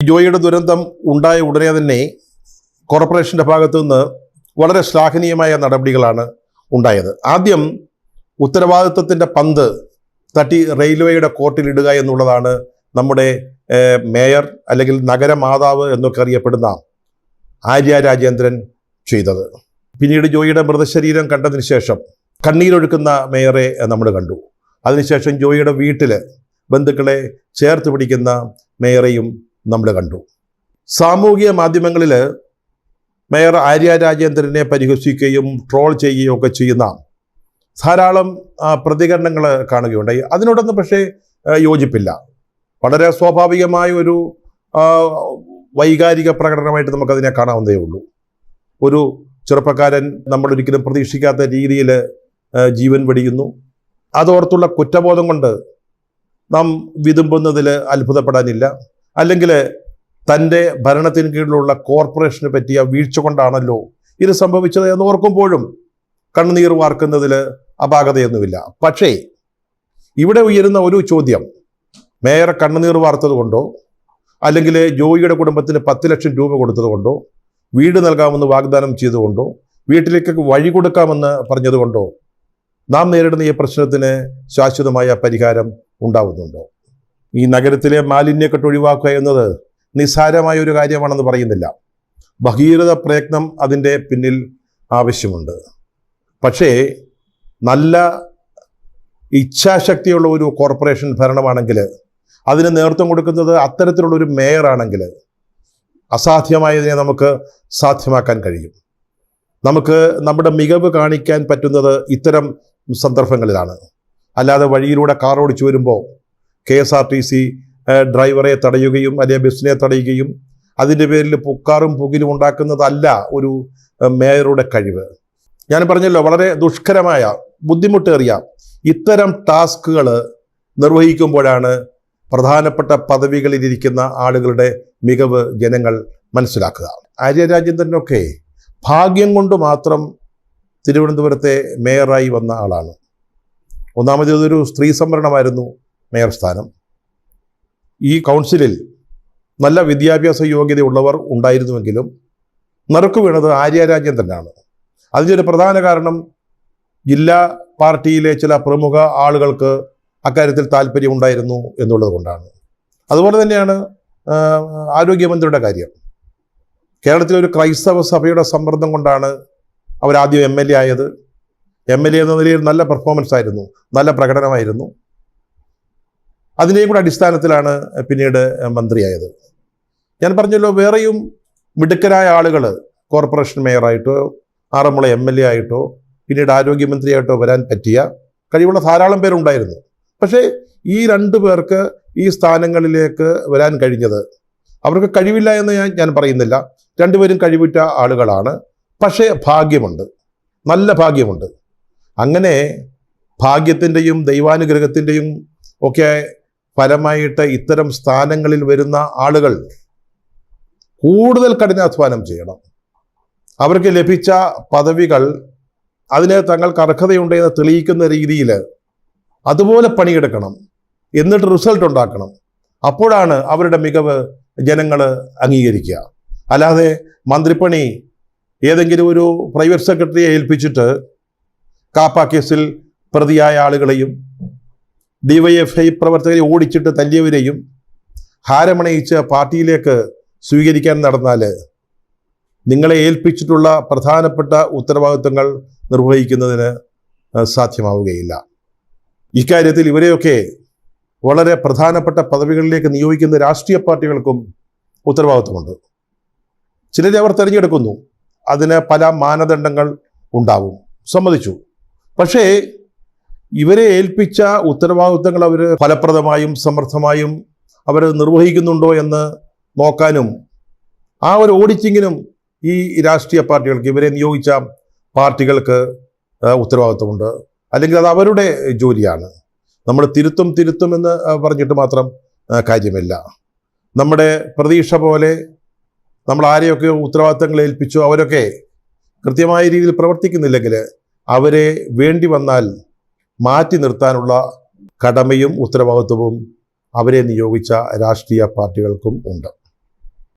ജോയിയുടെ ദുരന്തം ഉണ്ടായ ഉടനെ തന്നെ കോർപ്പറേഷൻ്റെ ഭാഗത്തു നിന്ന് വളരെ ശ്ലാഘനീയമായ നടപടികളാണ് ഉണ്ടായത്. ആദ്യം ഉത്തരവാദിത്വത്തിൻ്റെ പന്ത് തട്ടി റെയിൽവേയുടെ കോർട്ടിലിടുക എന്നുള്ളതാണ് നമ്മുടെ മേയർ അല്ലെങ്കിൽ നഗരമാതാവ് എന്നൊക്കെ അറിയപ്പെടുന്ന ആര്യ രാജേന്ദ്രൻ ചെയ്തത്. പിന്നീട് ജോയിയുടെ മൃതശരീരം കണ്ടതിന് ശേഷം കണ്ണീരൊഴുക്കുന്ന മേയറെ നമ്മൾ കണ്ടു. അതിനുശേഷം ജോയിയുടെ വീട്ടിൽ ബന്ധുക്കളെ ചേർത്ത് പിടിക്കുന്ന മേയറെയും നമ്മൾ കണ്ടു. സാമൂഹിക മാധ്യമങ്ങളിൽ മേയർ ആര്യ രാജേന്ദ്രനെ പരിഹസിക്കുകയും ട്രോൾ ചെയ്യുകയും ഒക്കെ ചെയ്യുന്ന ധാരാളം പ്രതികരണങ്ങൾ കാണുകയുണ്ടായി. അതിനോടൊന്നും പക്ഷേ യോജിപ്പില്ല. വളരെ സ്വാഭാവികമായ ഒരു വൈകാരിക പ്രകടനമായിട്ട് നമുക്കതിനെ കാണാവുന്നതേ ഉള്ളൂ. ഒരു ചെറുപ്പക്കാരൻ നമ്മളൊരിക്കലും പ്രതീക്ഷിക്കാത്ത രീതിയിൽ ജീവൻ വെടിയുന്നു. അതോർത്തുള്ള കുറ്റബോധം കൊണ്ട് നാം വിതുമ്പുന്നതിൽ അത്ഭുതപ്പെടാനില്ല. അല്ലെങ്കിൽ തൻ്റെ ഭരണത്തിന് കീഴിലുള്ള കോർപ്പറേഷന് പറ്റിയ വീഴ്ച കൊണ്ടാണല്ലോ ഇത് സംഭവിച്ചത് എന്ന് ഓർക്കുമ്പോഴും കണ്ണുനീർ വാർക്കുന്നതിൽ അപാകതയൊന്നുമില്ല. പക്ഷേ ഇവിടെ ഉയരുന്ന ഒരു ചോദ്യം, മേയർ കണ്ണുനീർ വാർത്തത് കൊണ്ടോ അല്ലെങ്കിൽ ജോയിയുടെ കുടുംബത്തിന് 10 ലക്ഷം രൂപ കൊടുത്തത് കൊണ്ടോ വീട് നൽകാമെന്ന് വാഗ്ദാനം ചെയ്തുകൊണ്ടോ വീട്ടിലേക്ക് വഴി കൊടുക്കാമെന്ന് പറഞ്ഞതുകൊണ്ടോ നാം നേരിടുന്ന ഈ പ്രശ്നത്തിന് ശാശ്വതമായ പരിഹാരം ഉണ്ടാവുന്നുണ്ടോ? ഈ നഗരത്തിലെ മാലിന്യക്കെട്ട് ഒഴിവാക്കുക എന്നത് നിസ്സാരമായ ഒരു കാര്യമാണെന്ന് പറയുന്നില്ല. ഭഗീരഥ പ്രയത്നം അതിൻ്റെ പിന്നിൽ ആവശ്യമുണ്ട്. പക്ഷേ നല്ല ഇച്ഛാശക്തിയുള്ള ഒരു കോർപ്പറേഷൻ ഭരണമാണെങ്കിൽ, അതിന് നേതൃത്വം കൊടുക്കുന്നത് അത്തരത്തിലുള്ളൊരു മേയറാണെങ്കിൽ അസാധ്യമായതിനെ നമുക്ക് സാധ്യമാക്കാൻ കഴിയും. നമുക്ക് നമ്മുടെ മികവ് കാണിക്കാൻ പറ്റുന്നത് ഇത്തരം സന്ദർഭങ്ങളിലാണ്. അല്ലാതെ വഴിയിലൂടെ കാർ ഓടിച്ചു വരുമ്പോൾ KSRTC ഡ്രൈവറെ തടയുകയും അല്ലെങ്കിൽ ബസ്സിനെ തടയുകയും അതിൻ്റെ പേരിൽ പുക്കാറും പുകിലും ഉണ്ടാക്കുന്നതല്ല ഒരു മേയറുടെ കഴിവ്. ഞാൻ പറഞ്ഞല്ലോ, വളരെ ദുഷ്കരമായ ബുദ്ധിമുട്ടേറിയ ഇത്തരം ടാസ്കുകൾ നിർവഹിക്കുമ്പോഴാണ് പ്രധാനപ്പെട്ട പദവികളിലിരിക്കുന്ന ആളുകളുടെ മികവ് ജനങ്ങൾ മനസ്സിലാക്കുക. ആര്യ രാജേന്ദ്രനൊക്കെ ഭാഗ്യം കൊണ്ട് മാത്രം തിരുവനന്തപുരത്തെ മേയറായി വന്ന ആളാണ്. ഒന്നാമത് ഇതൊരു സ്ത്രീ സംവരണമായിരുന്നു മേയർ സ്ഥാനം. ഈ കൗൺസിലിൽ നല്ല വിദ്യാഭ്യാസ യോഗ്യതയുള്ളവർ ഉണ്ടായിരുന്നുവെങ്കിലും നറുക്കു വീണത് ആര്യ രാജേന്ദ്രനാണ്. അതിൻ്റെ പ്രധാന കാരണം ജില്ലാ പാർട്ടിയിലെ ചില പ്രമുഖ ആളുകൾക്ക് അക്കാര്യത്തിൽ താല്പര്യം ഉണ്ടായിരുന്നു എന്നുള്ളത് കൊണ്ടാണ്. അതുപോലെ തന്നെയാണ് ആരോഗ്യമന്ത്രിയുടെ കാര്യം. കേരളത്തിലെ ഒരു ക്രൈസ്തവ സഭയുടെ സമ്മർദ്ദം കൊണ്ടാണ് അവരാദ്യം MLA ആയത്. MLA എന്ന നിലയിൽ നല്ല പെർഫോമൻസ് ആയിരുന്നു, നല്ല പ്രകടനമായിരുന്നു. അതിൻ്റെയും കൂടെ അടിസ്ഥാനത്തിലാണ് പിന്നീട് മന്ത്രിയായത്. ഞാൻ പറഞ്ഞല്ലോ, വേറെയും മിടുക്കരായ ആളുകൾ കോർപ്പറേഷൻ മേയറായിട്ടോ ആറന്മുള MLA ആയിട്ടോ പിന്നീട് ആരോഗ്യമന്ത്രിയായിട്ടോ വരാൻ പറ്റിയ കഴിവുള്ള ധാരാളം പേരുണ്ടായിരുന്നു. പക്ഷേ ഈ 2 പേർക്ക് ഈ സ്ഥാനങ്ങളിലേക്ക് വരാൻ കഴിഞ്ഞത്, അവർക്ക് കഴിവില്ല എന്ന് ഞാൻ പറയുന്നില്ല, 2 പേരും കഴിവുറ്റ ആളുകളാണ്. പക്ഷേ ഭാഗ്യമുണ്ട്, നല്ല ഭാഗ്യമുണ്ട്. അങ്ങനെ ഭാഗ്യത്തിൻ്റെയും ദൈവാനുഗ്രഹത്തിൻ്റെയും ഒക്കെ ഫലമായിട്ട് ഇത്തരം സ്ഥാനങ്ങളിൽ വരുന്ന ആളുകൾ കൂടുതൽ കഠിനാധ്വാനം ചെയ്യണം. അവർക്ക് ലഭിച്ച പദവികൾ അതിന് തങ്ങൾക്ക് അർഹതയുണ്ടെന്ന് തെളിയിക്കുന്ന രീതിയിൽ അതുപോലെ പണിയെടുക്കണം, എന്നിട്ട് റിസൾട്ട് ഉണ്ടാക്കണം. അപ്പോഴാണ് അവരുടെ മികവ് ജനങ്ങൾ അംഗീകരിക്കുക. അല്ലാതെ മന്ത്രിപ്പണി ഏതെങ്കിലും ഒരു പ്രൈവറ്റ് സെക്രട്ടറിയെ ഏൽപ്പിച്ചിട്ട് കാപ്പ കേസിൽ പ്രതിയായ ആളുകളെയും DYFI പ്രവർത്തകരെ ഓടിച്ചിട്ട് തല്ലിയവരെയും ഹാരമണയിച്ച് പാർട്ടിയിലേക്ക് സ്വീകരിക്കാൻ നടന്നാൽ നിങ്ങളെ ഏൽപ്പിച്ചിട്ടുള്ള പ്രധാനപ്പെട്ട ഉത്തരവാദിത്വങ്ങൾ നിർവഹിക്കുന്നതിന് സാധ്യമാവുകയില്ല. ഇക്കാര്യത്തിൽ ഇവരെയൊക്കെ വളരെ പ്രധാനപ്പെട്ട പദവികളിലേക്ക് നിയോഗിക്കുന്ന രാഷ്ട്രീയ പാർട്ടികൾക്കും ഉത്തരവാദിത്വമുണ്ട്. ചിലരെ അവർ തിരഞ്ഞെടുക്കുന്നു, അതിന് പല മാനദണ്ഡങ്ങൾ ഉണ്ടാവും, സമ്മതിച്ചു. പക്ഷേ ഇവരെ ഏൽപ്പിച്ച ഉത്തരവാദിത്വങ്ങൾ അവർ ഫലപ്രദമായും സമർത്ഥമായും അവർ നിർവഹിക്കുന്നുണ്ടോ എന്ന് നോക്കാനും ആ ഒരു ഓഡിറ്റിങ്ങിനും ഈ രാഷ്ട്രീയ പാർട്ടികൾക്ക്, ഇവരെ നിയോഗിച്ച പാർട്ടികൾക്ക് ഉത്തരവാദിത്വമുണ്ട്. അല്ലെങ്കിൽ അത് അവരുടെ ജോലിയാണ്. നമ്മൾ തിരുത്തും എന്ന് പറഞ്ഞിട്ട് മാത്രം കാര്യമില്ല. നമ്മുടെ പ്രതീക്ഷ പോലെ നമ്മൾ ആരെയൊക്കെ ഉത്തരവാദിത്തങ്ങൾ ഏൽപ്പിച്ചോ അവരൊക്കെ കൃത്യമായ രീതിയിൽ പ്രവർത്തിക്കുന്നില്ലെങ്കിൽ അവരെ വേണ്ടി വന്നാൽ മാറ്റി നിർത്താനുള്ള കടമയും ഉത്തരവാദിത്വവും അവരെ നിയോഗിച്ച രാഷ്ട്രീയ പാർട്ടികൾക്കും ഉണ്ട്.